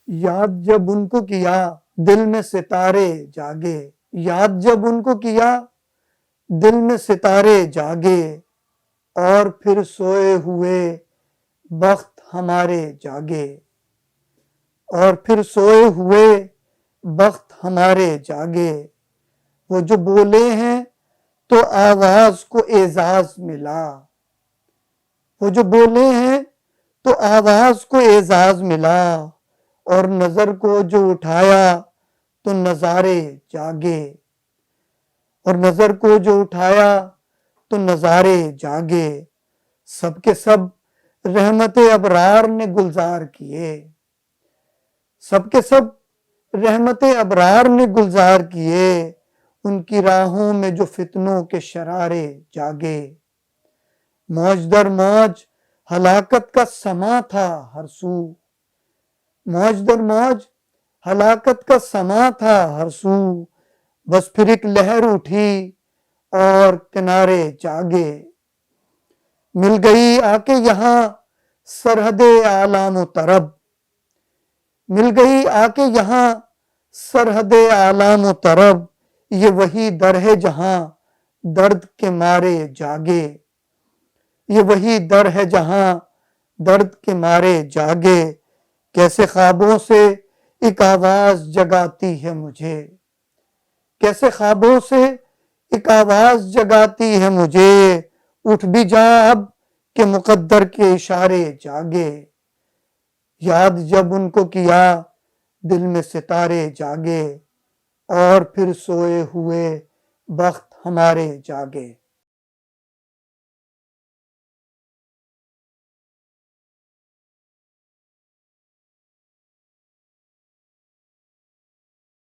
یاد جب ان کو کیا دل میں ستارے جاگے، یاد جب ان کو کیا دل میں ستارے جاگے، اور پھر سوئے ہوئے بخت ہمارے جاگے، اور پھر سوئے ہوئے بخت ہمارے جاگے۔ وہ جو بولے ہیں تو آواز کو اعزاز ملا، وہ جو بولے ہیں تو آواز کو اعزاز ملا، اور نظر کو جو اٹھایا تو نظارے جاگے، اور نظر کو جو اٹھایا تو نظارے جاگے۔ سب کے سب رحمت ابرار نے گلزار کیے، سب کے سب رحمت ابرار نے گلزار کیے، ان کی راہوں میں جو فتنوں کے شرارے جاگے۔ موج در موج ہلاکت کا سما تھا ہر سو، موج در موج ہلاکت کا سما تھا ہر سو، بس پھر ایک لہر اٹھی اور کنارے جاگے۔ مل گئی آ کے یہاں سرحد آلام و طرب، مل گئی آ کے یہاں سرحد آلام و طرب، یہ وہی در ہے جہاں درد کے مارے جاگے، یہ وہی در ہے جہاں درد کے مارے جاگے۔ کیسے خوابوں سے ایک آواز جگاتی ہے مجھے، کیسے خوابوں سے ایک آواز جگاتی ہے مجھے، اٹھ بھی جا اب کہ مقدر کے اشارے جاگے۔ یاد جب ان کو کیا دل میں ستارے جاگے، اور پھر سوئے ہوئے بخت ہمارے جاگے۔